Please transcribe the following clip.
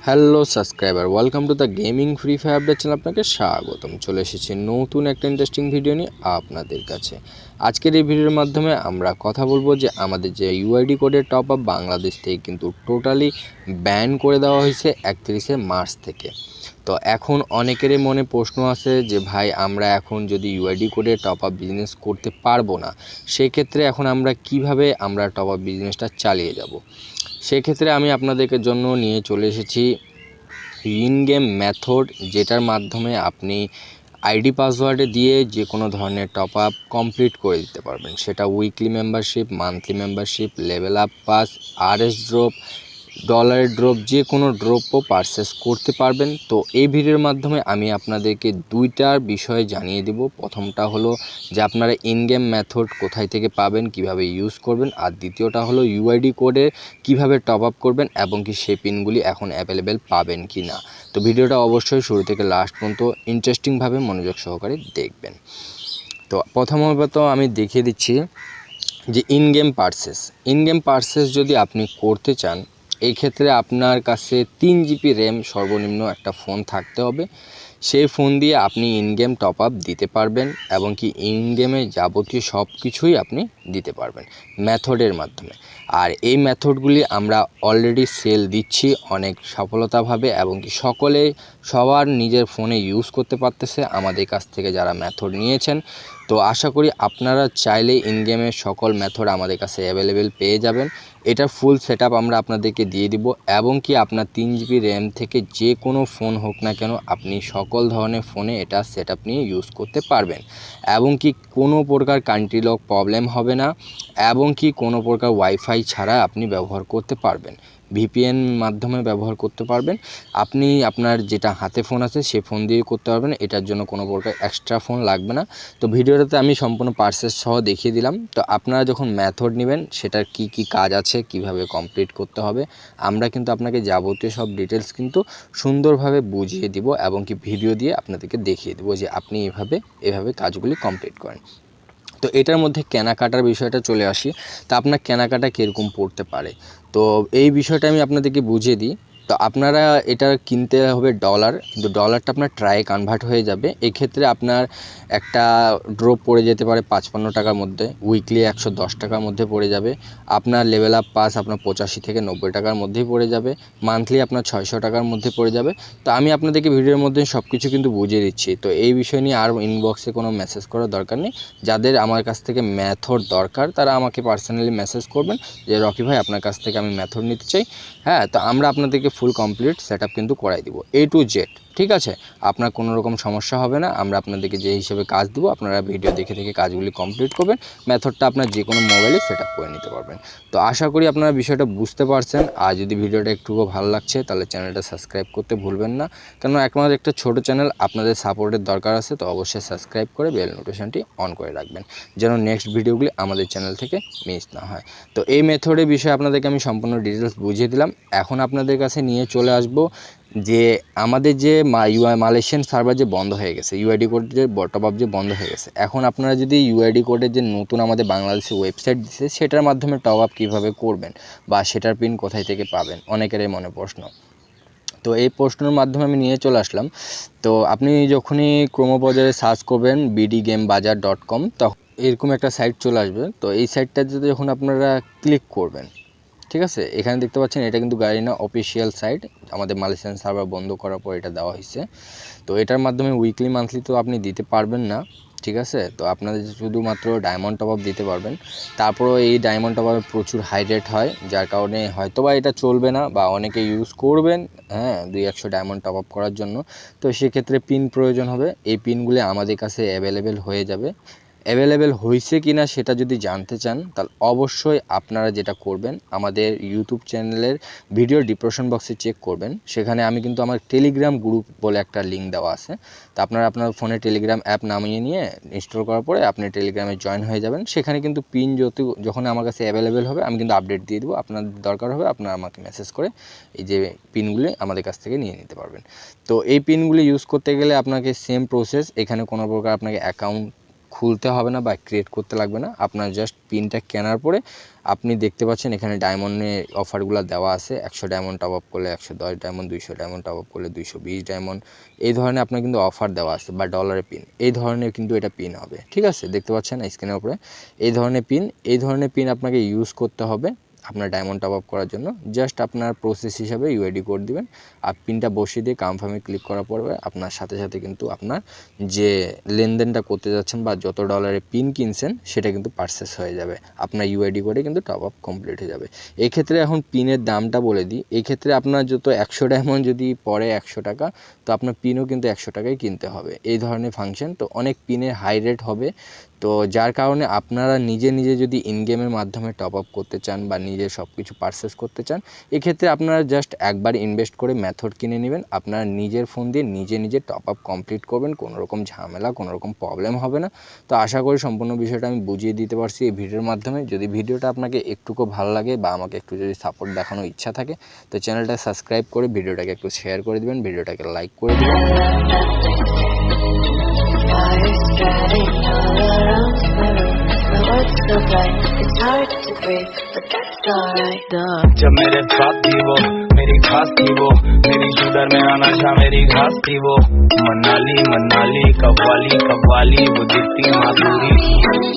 Hello subscriber, welcome to the gaming free fire update channel. আপনাকে স্বাগতম। চলে এসেছি নতুন একটা ইন্টারেস্টিং ভিডিও নিয়ে আপনাদের কাছে। আজকের এই ভিডিওর মাধ্যমে আমরা কথা বলবো যে আমাদের যে ইউআইডি কোডের টপ আপ বাংলাদেশ থেকে কিন্তু টোটালি ব্যান করে দেওয়া হয়েছে 31শে মার্চ থেকে। তো এখন অনেকেরই মনে প্রশ্ন আছে যে ভাই আমরা এখন যদি ইউআইডি কোডে টপ আপ বিজনেস করতে পারবো না, সেক্ষেত্রে এখন আমরা কিভাবে টপ আপ বিজনেসটা চালিয়ে যাব। সেক্ষেত্রে আমি আপনাদেরকে জন্য নিয়ে চলে এসেছি ইন গেম মেথড, যেটার মাধ্যমে আপনি আইডি পাসওয়ার্ডে দিয়ে যে কোনো ধরনের টপ আপ কমপ্লিট করে দিতে পারবেন। সেটা weekly membership, monthly membership, level up pass, RS drop, ডলারের ড্রপ, যে কোনো ড্রপও পারচেস করতে পারবেন। তো এই ভিডিওর মাধ্যমে আমি আপনাদেরকে দুইটার বিষয়ে জানিয়ে দেব। প্রথমটা হলো যে আপনারা ইন গেম মেথড কোথায় থেকে পাবেন, কিভাবে ইউজ করবেন, আর দ্বিতীয়টা হলো ইউআইডি কোডে কিভাবে টপ আপ করবেন এবং কি সেই পিনগুলি এখন অ্যাভেলেবেল পাবেন কি না। তো ভিডিওটা অবশ্যই শুরু থেকে লাস্ট পর্যন্ত ইন্টারেস্টিংভাবে মনোযোগ সহকারে দেখবেন। তো প্রথমত আমি দেখিয়ে দিচ্ছি যে ইন গেম পারচেস যদি আপনি করতে চান, এই ক্ষেত্রে আপনার কাছে 3 জিবি র্যাম সর্বনিম্ন একটা ফোন থাকতে হবে। সেই ফোন দিয়ে আপনি ইন গেম টপ আপ দিতে পারবেন এবং কি ইন গেমে যাবতীয় সব কিছুই আপনি দিতে পারবেন মেথডের মাধ্যমে। আর এই মেথডগুলি আমরা অলরেডি সেল দিচ্ছি অনেক সফলতাভাবে এবং কি সকলে সবার নিজের ফোনে ইউজ করতে পারতেছে আমাদের কাছ থেকে যারা মেথড নিয়েছেন। তো আশা করি আপনারা চাইলে ইন গেমের সকল মেথড আমাদের কাছে অ্যাভেলেবেল পেয়ে যাবেন। এটার ফুল সেটআপ আমরা আপনাদেরকে দিয়ে দিব এবং কি আপনার 3 জিবি র্যাম থেকে যে কোনো ফোন হোক না কেন আপনি সকল ধরনের ফোনে এটা সেটআপ নিয়ে ইউজ করতে পারবেন এবং কি কোনো প্রকার কান্ট্রি লক প্রবলেম হবে না এবং কি কোনো প্রকার ওয়াইফাই ছাড়া আপনি ব্যবহার করতে পারবেন। ভিপিএন মাধ্যমে ব্যবহার করতে পারবেন। আপনি আপনার যেটা হাতে ফোন আছে সে ফোন দিয়ে করতে পারবেন। এটার জন্য কোনো প্রকার এক্সট্রা ফোন লাগবে না। তো ভিডিওটাতে আমি সম্পূর্ণ পারচেস সহ দেখিয়ে দিলাম। তো আপনারা যখন মেথড নেবেন সেটার কি কি কাজ আছে, কিভাবে কমপ্লিট করতে হবে, আমরা কিন্তু আপনাকে যাবতীয় সব ডিটেলস কিন্তু সুন্দরভাবে বুঝিয়ে দিব এবং কি ভিডিও দিয়ে আপনাদেরকে দেখিয়ে দেবো যে আপনি এভাবে কাজগুলি কমপ্লিট করেন। তো এটার মধ্যে কেনাকাটার বিষয়টা চলে আসি। তা আপনার কেনাকাটা কীরকম পড়তে পারে, তো এই বিষয়টা আমি আপনাদেরকে বুঝিয়ে দিই। তো আপনারা এটা কিনতে হবে ডলার, কিন্তু ডলারটা আপনার ট্রায়ে কনভার্ট হয়ে যাবে। এক্ষেত্রে আপনার একটা ড্রপ পড়ে যেতে পারে 55 টাকার মধ্যে, উইকলি 110 টাকার মধ্যে পড়ে যাবে। আপনার লেভেল আপ পাস আপনার 85 থেকে 90 টাকার মধ্যেই পড়ে যাবে। মান্থলি আপনার 600 টাকার মধ্যে পড়ে যাবে। তো আমি আপনাদেরকে ভিডিওর মধ্যে সব কিছু কিন্তু বুঝিয়ে দিচ্ছি। তো এই বিষয় নিয়ে আর ইনবক্সে কোনো মেসেজ করার দরকার নেই। যাদের আমার কাছ থেকে মেথড দরকার তারা আমাকে পার্সোনালি মেসেজ করবেন যে রকি ভাই আপনার কাছ থেকে আমি মেথড নিতে চাই। হ্যাঁ, তো আমরা আপনাদেরকে ফুল কমপ্লিট সেটআপ কিন্তু করাই দিব A to Z। ঠিক আছে, আপনার কোনো রকম সমস্যা হবে না। আমরা আপনাদেরকে যে হিসেবে কাজ দিব আপনারা ভিডিও দেখে দেখে কাজগুলি কমপ্লিট করবেন। মেথডটা আপনার যে কোনো মোবাইলে সেটআপ করে নিতে পারবেন। তো আশা করি আপনারা বিষয়টা বুঝতে পারছেন। আর যদি ভিডিওটা একটুকু ভালো লাগছে তাহলে চ্যানেলটা সাবস্ক্রাইব করতে ভুলবেন না, কারণ একমাত্র একটা ছোট চ্যানেল, আপনাদের সাপোর্টের দরকার আছে। তো অবশ্যই সাবস্ক্রাইব করে বেল নোটিফিকেশনটি অন করে রাখবেন যেন নেক্সট ভিডিওগুলি আমাদের চ্যানেল থেকে মিস না হয়। তো এই মেথডের বিষয়ে আপনাদেরকে আমি সম্পূর্ণ ডিটেলস বুঝিয়ে দিলাম। এখন আপনাদের কাছে নিয়ে চলে আসব যে আমাদের যে মালয়েশিয়ান সার্ভার যে বন্ধ হয়ে গেছে, ইউআইডি কোডের টপ আপ যে বন্ধ হয়ে গেছে, এখন আপনারা যদি ইউআইডি কোডের যে নতুন আমাদের বাংলাদেশের ওয়েবসাইট দিচ্ছে সেটার মাধ্যমে টপ আপ কীভাবে করবেন বা সেটার পিন কোথায় থেকে পাবেন, অনেকেরই মনে প্রশ্ন। তো এই প্রশ্নের মাধ্যমে আমি নিয়ে চলে আসলাম। তো আপনি যখনই ক্রোমোবাজারে সার্চ করবেন bdgamebazaar.com, তখন এরকম একটা সাইট চলে আসবে। তো এই সাইটটাতে যখন আপনারা ক্লিক করবেন, ঠিক আছে, এখানে দেখতে পাচ্ছেন এটা কিন্তু গারিনা অফিসিয়াল সাইট। আমাদের মালয়েশিয়ান সার্ভার বন্ধ করার পর এটা দেওয়া হয়েছে। তো এটার মাধ্যমে উইকলি মান্থলি তো আপনি দিতে পারবেন না, ঠিক আছে। তো আপনাদের শুধুমাত্র ডায়মন্ড টপ আপ দিতে পারবেন। তারপরেও এই ডায়মন্ড টপ আপে প্রচুর হাই রেট হয়, যার কারণে হয়তোবা এটা চলবে না বা অনেকে ইউজ করবেন, হ্যাঁ, 200 ডায়মন্ড টপ আপ করার জন্য। তো সেক্ষেত্রে পিন প্রয়োজন হবে। এই পিনগুলি আমাদের কাছে অ্যাভেলেবেল হয়ে যাবে। অ্যাভেলেবেল হয়েছে কি না সেটা যদি জানতে চান তাহলে অবশ্যই আপনারা যেটা করবেন, আমাদের ইউটিউব চ্যানেলের ভিডিও ডিসক্রিপশন বক্সে চেক করবেন। সেখানে আমি কিন্তু আমার টেলিগ্রাম গ্রুপ বলে একটা লিঙ্ক দেওয়া আছে। তো আপনারা আপনার ফোনে টেলিগ্রাম অ্যাপ নামিয়ে নিয়ে ইনস্টল করার পরে আপনি টেলিগ্রামে জয়েন হয়ে যাবেন। সেখানে কিন্তু পিন যখন আমার কাছে অ্যাভেলেবেল হবে আমি কিন্তু আপডেট দিয়ে দেবো। আপনার দরকার হবে আপনারা আমাকে মেসেজ করে এই যে পিনগুলি আমাদের কাছ থেকে নিয়ে নিতে পারবেন। তো এই পিনগুলি ইউজ করতে গেলে আপনাকে সেম প্রসেস, এখানে কোনো প্রকার আপনাকে অ্যাকাউন্ট খুলতে হবে না বা ক্রিয়েট করতে লাগবে না। আপনার জাস্ট পিনটা কেনার পরে আপনি দেখতে পাচ্ছেন এখানে ডায়মন্ডের অফারগুলো দেওয়া আছে। 100 ডায়মন্ড টপ আপ করলে 110 ডায়মন্ড, 200 ডায়মন্ড টপ আপ করলে 220 ডায়মন্ড, এই ধরনের আপনার কিন্তু অফার দেওয়া আছে, বা ডলারের পিন, এই ধরনের কিন্তু এটা পিন হবে। ঠিক আছে, দেখতে পাচ্ছেন স্ক্রিনের উপরে এই ধরনের পিন আপনাকে ইউজ করতে হবে আপনার ডায়মন্ড টপ আপ করার জন্য। জাস্ট আপনার প্রসেস হিসাবে ইউআইডি কোড দিবেন, আর পিনটা বসিয়ে দিয়ে কনফার্মে ক্লিক করার পরে আপনার সাথে সাথে কিন্তু আপনার যে লেনদেনটা করতে যাচ্ছেন বা যত ডলারের পিন কিনছেন সেটা কিন্তু পারচেস হয়ে যাবে, আপনার ইউআইডি কোডে কিন্তু টপ আপ কমপ্লিট হয়ে যাবে। এই ক্ষেত্রে এখন পিনের দামটা বলে দিই। এই ক্ষেত্রে আপনার যত 100 ডায়মন্ড যদি পড়ে 100 টাকা, তো আপনার পিনও কিন্তু 100 টাকায় কিনতে হবে। এই ধরনের ফাংশন, তো অনেক পিনের হাই রেট হবে, তো যার কারণে আপনারা নিজে নিজে যদি ইন গেমের মাধ্যমে টপ আপ করতে চান বা নিজে সব কিছু পারচেস করতে চান, এক্ষেত্রে আপনারা জাস্ট একবার ইনভেস্ট করে মেথড কিনে নেবেন, আপনারা নিজের ফোন দিয়ে নিজে টপ আপ কমপ্লিট করবেন, কোনো রকম ঝামেলা, কোনো রকম প্রবলেম হবে না। তো আশা করি সম্পূর্ণ বিষয়টা আমি বুঝিয়ে দিতে পারছি এই ভিডিওর মাধ্যমে। যদি ভিডিওটা আপনাকে একটুকু ভালো লাগে বা আমাকে একটু যদি সাপোর্ট দেখানোর ইচ্ছা থাকে, তো চ্যানেলটা সাবস্ক্রাইব করে ভিডিওটাকে একটু শেয়ার করে দেবেন, ভিডিওটাকে লাইক করে দেবেন। जब मेरे साथ थी वो मेरी खास थी, वो मेरी शुगर मेरा नशा मेरी घास थी, वो मनाली मनाली कव्वाली कव्वाली वो दिखती माधुरी।